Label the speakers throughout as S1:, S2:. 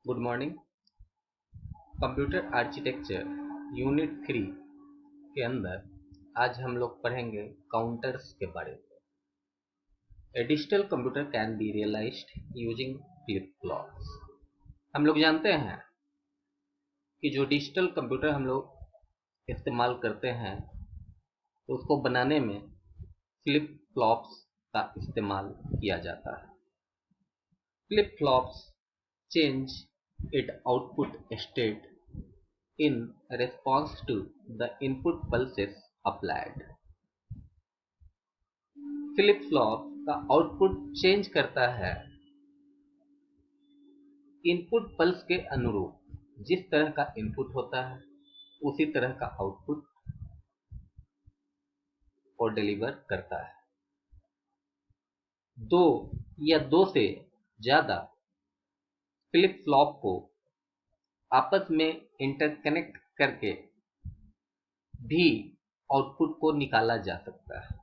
S1: Good morning. Computer architecture unit 3 के अंदर आज हम लोग पढ़ेंगे काउंटर्स के बारे में। A digital computer can be realised using flip flops. हम लोग जानते हैं कि जो डिजिटल कंप्यूटर हम लोग इस्तेमाल करते हैं तो उसको बनाने में फ्लिप फ्लॉप्स का इस्तेमाल किया जाता है। Flip flops change its output state in response to the input pulses applied। Flip flop का आउटपुट चेंज करता है इनपुट पल्स के अनुरूप। जिस तरह का इनपुट होता है उसी तरह का आउटपुट और डिलीवर करता है। दो या दो से ज्यादा फ्लिप फ्लॉप को आपस में इंटरकनेक्ट करके भी आउटपुट को निकाला जा सकता है।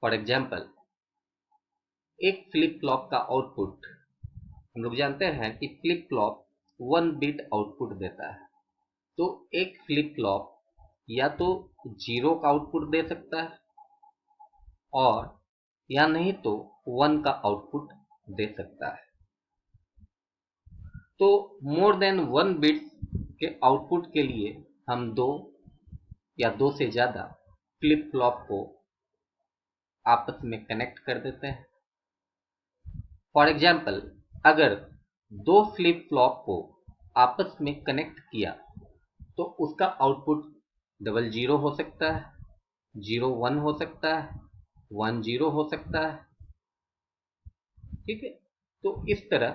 S1: फॉर एग्जाम्पल, एक फ्लिप फ्लॉप का आउटपुट, हम लोग जानते हैं कि फ्लिप फ्लॉप 1 बिट आउटपुट देता है। तो एक फ्लिप फ्लॉप या तो 0 का आउटपुट दे सकता है और या नहीं तो 1 का आउटपुट दे सकता है। तो मोर देन 1 बिट के आउटपुट के लिए हम दो या दो से ज्यादा फ्लिप फ्लॉप को आपस में कनेक्ट कर देते हैं। फॉर एग्जाम्पल, अगर दो फ्लिप फ्लॉप को आपस में कनेक्ट किया तो उसका आउटपुट 00 हो सकता है, 01 हो सकता है, 10 हो सकता है। ठीक है, तो इस तरह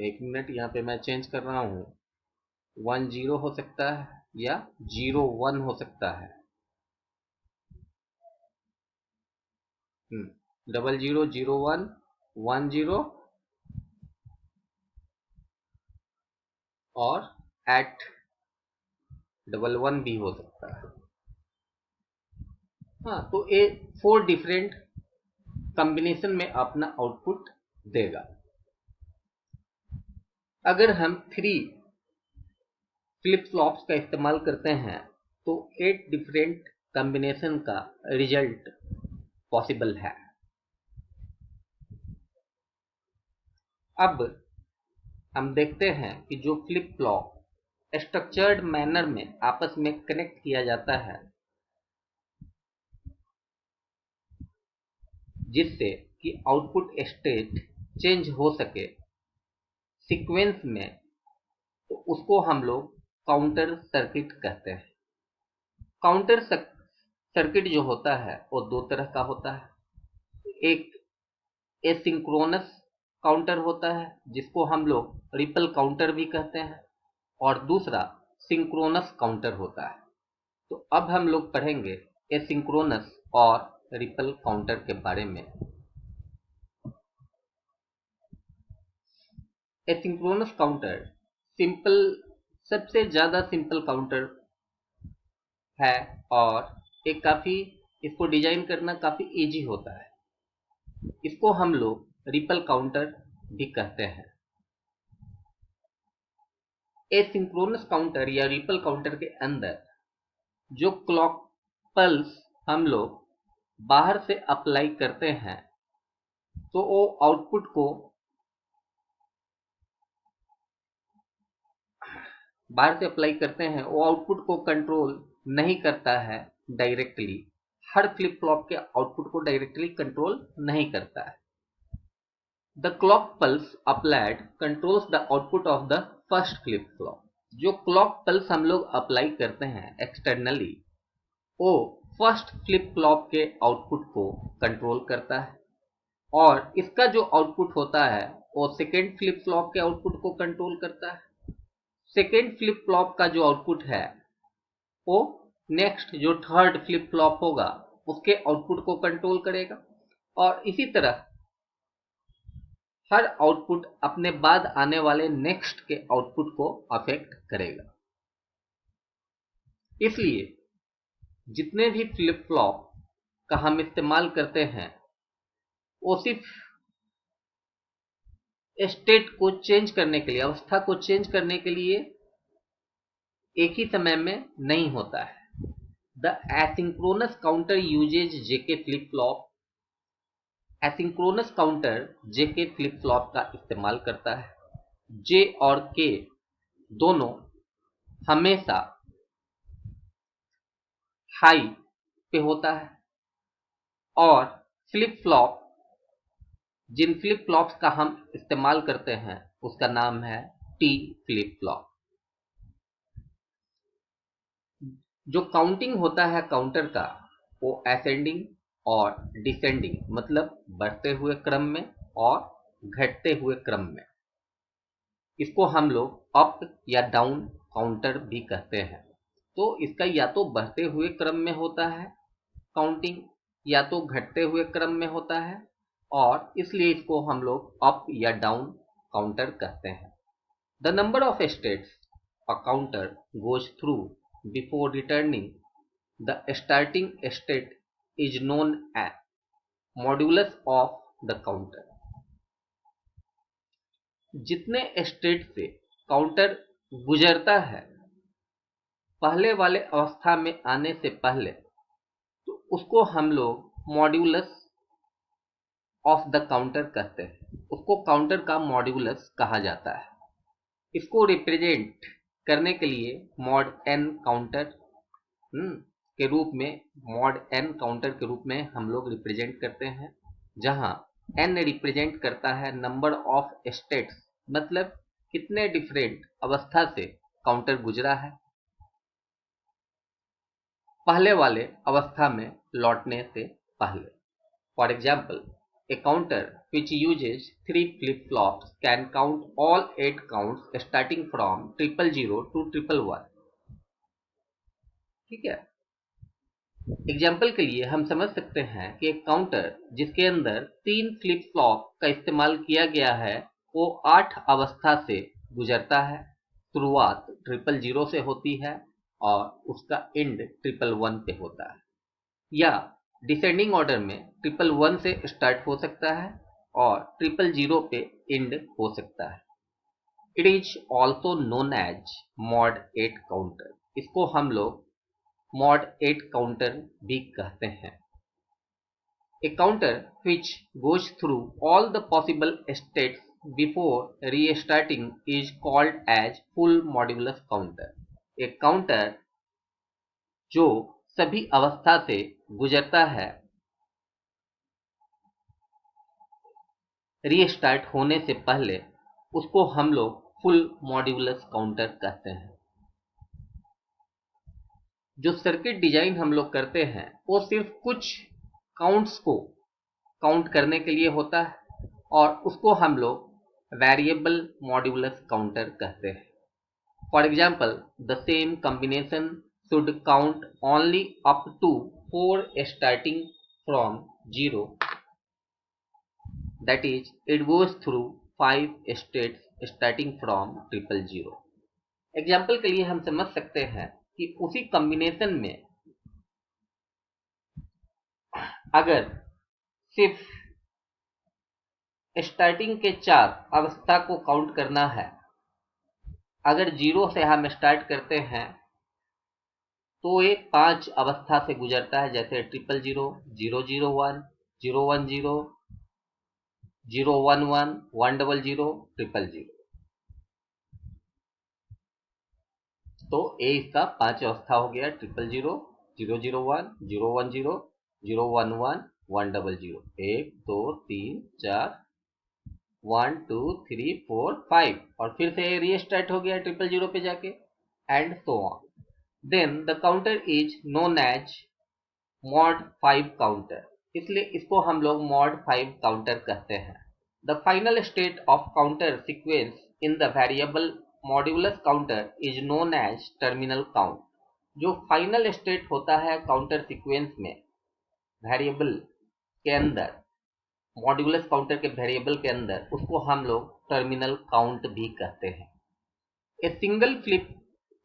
S1: एक मिनट, यहाँ पे मैं चेंज कर रहा हूँ। 10 हो सकता है या 01 हो सकता है। 00, 01, 10 और @11 भी हो सकता है। हाँ, तो ये 4 डिफरेंट कॉम्बिनेशन में अपना आउटपुट देगा। अगर हम 3 फ्लिप फ्लॉप्स का इस्तेमाल करते हैं तो 8 डिफरेंट कॉम्बिनेशन का रिजल्ट पॉसिबल है। अब हम देखते हैं कि जो फ्लिप फ्लॉप स्ट्रक्चर्ड मैनर में आपस में कनेक्ट किया जाता है जिससे कि आउटपुट स्टेट चेंज हो सके सीक्वेंस में, तो उसको हम लोग काउंटर सर्किट कहते हैं। काउंटर सर्किट जो होता है वो दो तरह का होता है। एक एसिंक्रोनस काउंटर होता है जिसको हम लोग रिपल काउंटर भी कहते हैं, और दूसरा सिंक्रोनस काउंटर होता है। तो अब हम लोग पढ़ेंगे एसिंक्रोनस और रिपल काउंटर के बारे में। एसिंक्रोनस काउंटर सिंपल, सबसे ज्यादा सिंपल काउंटर है और एक काफी, इसको डिजाइन करना काफी इजी होता है। इसको हम लोग रिपल काउंटर भी कहते हैं। एसिंक्रोनस काउंटर या रिपल काउंटर के अंदर जो क्लॉक पल्स हम लोग बाहर से अप्लाई करते हैं तो वो आउटपुट को वो आउटपुट को कंट्रोल नहीं करता है डायरेक्टली। हर फ्लिप फ्लॉप के आउटपुट को डायरेक्टली कंट्रोल नहीं करता है। The clock pulse applied controls the output of the first flip flop. जो क्लॉक पल्स हम लोग अप्लाई करते हैं एक्सटर्नली, वो फर्स्ट फ्लिप फ्लॉप के आउटपुट को कंट्रोल करता है, और इसका जो आउटपुट होता है वो सेकेंड फ्लिप फ्लॉप के आउटपुट को कंट्रोल करता है। सेकेंड फ्लिप फ्लॉप का जो आउटपुट है वो नेक्स्ट जो थर्ड फ्लिप फ्लॉप होगा उसके आउटपुट को कंट्रोल करेगा, और इसी तरह हर आउटपुट अपने बाद आने वाले नेक्स्ट के आउटपुट को अफेक्ट करेगा। इसलिए जितने भी फ्लिप फ्लॉप का हम इस्तेमाल करते हैं वो सिर्फ स्टेट को चेंज करने के लिए, अवस्था को चेंज करने के लिए एक ही समय में नहीं होता है। The asynchronous counter uses JK flip flop, asynchronous counter JK flip flop का इस्तेमाल करता है। जे और के दोनों हमेशा हाई पे होता है और फ्लिप फ्लॉप, जिन फ्लिप फ्लॉप्स का हम इस्तेमाल करते हैं उसका नाम है टी फ्लिप फ्लॉप। जो काउंटिंग होता है काउंटर का वो असेंडिंग और डिसेंडिंग, मतलब बढ़ते हुए क्रम में और घटते हुए क्रम में, इसको हम लोग अप या डाउन काउंटर भी कहते हैं। तो इसका या तो बढ़ते हुए क्रम में होता है काउंटिंग या तो घटते हुए क्रम में होता है, और इसलिए इसको हम लोग अप या डाउन काउंटर कहते हैं। The number of states a counter goes through before returning the starting state is known as modulus of the counter. जितने स्टेट से काउंटर गुजरता है पहले वाले अवस्था में आने से पहले, तो उसको हम लोग मॉड्यूलस ऑफ द काउंटर कहते हैं। उसको काउंटर का मॉड्यूलस कहा जाता है। इसको रिप्रेजेंट करने के लिए मॉड एन काउंटर के रूप में, मॉड एन काउंटर के रूप में हम लोग रिप्रेजेंट करते हैं, जहां एन रिप्रेजेंट करता है नंबर ऑफ स्टेट्स, मतलब कितने डिफरेंट अवस्था से काउंटर गुजरा है पहले वाले अवस्था में लौटने से पहले। For example, a counter which uses 3 flip-flops can count all 8 counts starting from 000 to 111। ठीक है, एग्जाम्पल के लिए हम समझ सकते हैं कि एक काउंटर जिसके अंदर 3 फ्लिप फ्लॉप का इस्तेमाल किया गया है वो 8 अवस्था से गुजरता है। शुरुआत 000 से होती है और उसका एंड 111 पे होता है, या डिसेंडिंग ऑर्डर में 111 से स्टार्ट हो सकता है और 000 पे एंड हो सकता है। It is also known as mod 8 counter. इसको हम लोग मॉड 8 काउंटर भी कहते हैं। A counter which goes through all the possible states before restarting is called as full modulus counter। एक काउंटर जो सभी अवस्था से गुजरता है रीस्टार्ट होने से पहले, उसको हम लोग फुल मॉड्यूलस काउंटर कहते हैं। जो सर्किट डिजाइन हम लोग करते हैं वो सिर्फ कुछ काउंट्स को काउंट करने के लिए होता है और उसको हम लोग वेरिएबल मॉड्यूलस काउंटर कहते हैं। For example, the same combination should count only up to 4 starting from 0, that is it goes through 5 states starting from 000। Example के लिए हम समझ सकते हैं कि उसी कॉम्बिनेशन में अगर सिर्फ स्टार्टिंग के 4 अवस्था को काउंट करना है, अगर 0 से हम स्टार्ट करते हैं तो ये 5 अवस्था से गुजरता है, जैसे 000, 001, 010, 011, 100, 000। तो ए इसका 5 अवस्था हो गया, 000, 001, 010, 011, 100। 1 2 3 4, 1 2 3 4 5, और फिर से रीस्टार्ट हो गया 000 पे जाके, and so on. Then the counter is known as mod 5 counter. इसलिए इसको हम लोग मॉड 5 काउंटर कहते हैं। The final state of counter sequence in the variable modulus counter is known as terminal count. जो फाइनल स्टेट होता है counter sequence में वेरिएबल के अंदर, मॉड्यूलस काउंटर के वेरिएबल के अंदर, उसको हम लोग टर्मिनल काउंट भी कहते हैं। A single flip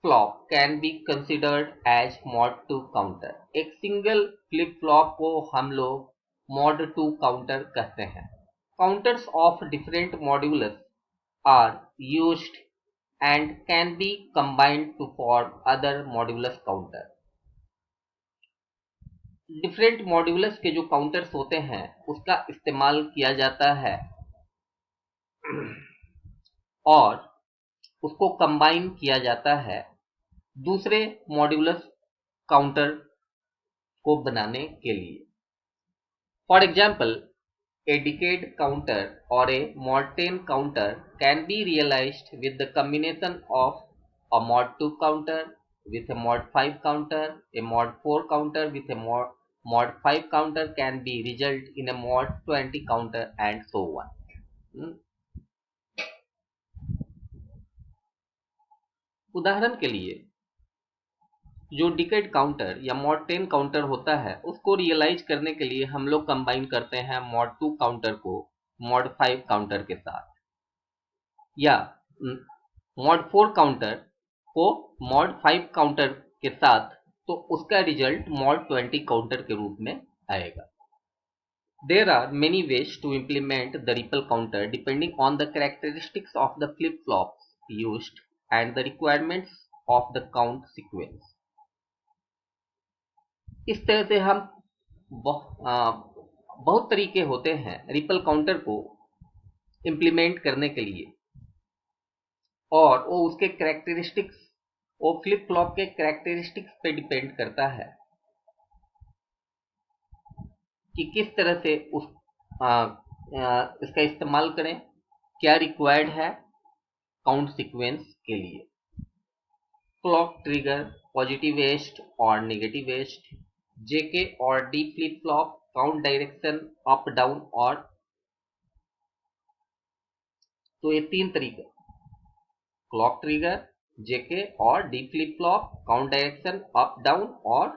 S1: flop can be considered as mod 2 counter. एक सिंगल फ्लिप फ्लॉप को हम लोग mod 2 काउंटर कहते हैं। Counters of different modulus are used and can be combined to form other modulus counter। Different modulus के जो counters होते हैं उसका इस्तेमाल किया जाता है और उसको कंबाइन किया जाता है दूसरे मॉड्यूलस काउंटर को बनाने के लिए। For example, a decade counter or a mod 10 counter can be realized with the combination of a mod 2 counter with a mod 5 counter, a mod 4 counter with a mod 5 counter can be result in a mod 20 counter and so on। उदाहरण के लिए जो decade counter या mod 10 counter होता है उसको realise करने के लिए हम लोग कंबाइन करते हैं mod 2 काउंटर को mod 5 काउंटर के साथ, या mod 4 काउंटर को mod 5 काउंटर के साथ, तो उसका रिजल्ट mod 20 काउंटर के रूप में आएगा। There are many ways to implement the ripple counter depending on the characteristics of the flip-flops used and the requirements of the count sequence। इस तरह से हम बहुत तरीके होते हैं रिपल काउंटर को इम्प्लीमेंट करने के लिए, और वो उसके कैरेक्टरिस्टिक्स, वो फ्लिप फ्लॉप के कैरेक्टरिस्टिक्स पे डिपेंड करता है कि किस तरह से इसका इस्तेमाल करें, क्या रिक्वायर्ड है काउंट सीक्वेंस के लिए। क्लॉक ट्रिगर, पॉजिटिव एज्ड और नेगेटिव एज्ड, जेके और D flip flop, count direction up down, और तो ये तीन तरीके, क्लॉक ट्रिगर, जेके और D flip flop, count direction up down और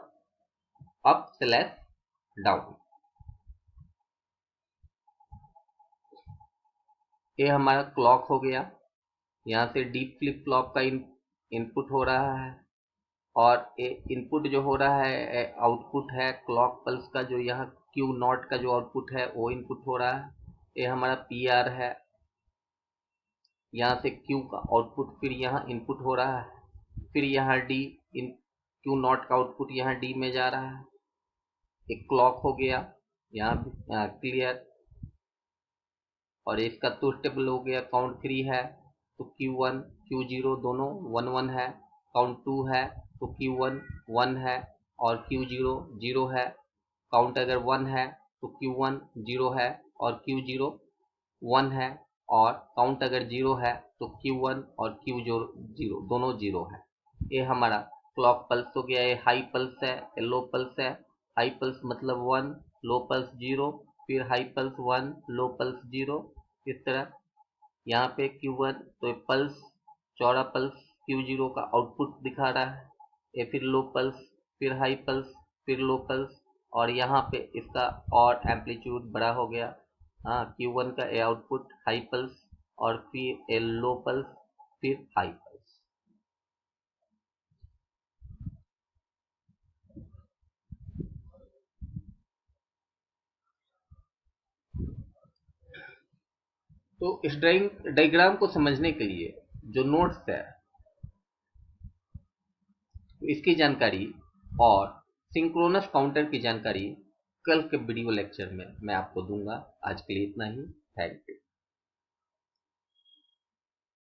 S1: अप स्लैश डाउन। ये हमारा क्लॉक हो गया, यहाँ से डी फ्लिप फ्लॉप का इनपुट हो रहा है और ये इनपुट जो हो रहा है आउटपुट है क्लॉक पल्स का, जो यहाँ क्यू नॉट का जो आउटपुट है वो इनपुट हो रहा है। ये हमारा पी आर है, यहाँ से क्यू का आउटपुट फिर यहाँ इनपुट हो रहा है, फिर यहाँ डी इन क्यू नॉट का आउटपुट यहाँ डी में जा रहा है। एक क्लॉक हो गया यहाँ क्लियर, और इसका तो टेबल हो गया, काउंट 3 है तो Q1 Q0 दोनों 1 1 है, काउंट 2 है तो Q1 1 है और Q0 0 है, काउंट अगर 1 है तो Q1 0 है और Q0 1 है, और काउंट अगर 0 है तो Q1 और Q0 दोनों 0 है। ये हमारा क्लॉक पल्स हो गया। ये हाई पल्स है, ये लो पल्स है। हाई पल्स मतलब 1, लो पल्स 0, फिर हाई पल्स 1, लो पल्स 0। इस तरह यहाँ पे Q1 तो पल्स चौड़ा पल्स Q0 का आउटपुट दिखा रहा है, ये फिर लो पल्स, फिर हाई पल्स, फिर लो पल्स, और यहाँ पे इसका और एम्पलीट्यूड बड़ा हो गया। हाँ, Q1 का ए आउटपुट हाई पल्स और फिर ए लो पल्स, फिर हाई पल्स। तो इस डायग्राम को समझने के लिए जो नोट्स है इसकी जानकारी और सिंक्रोनस काउंटर की जानकारी कल के वीडियो लेक्चर में मैं आपको दूंगा। आज के लिए इतना ही। Thank you.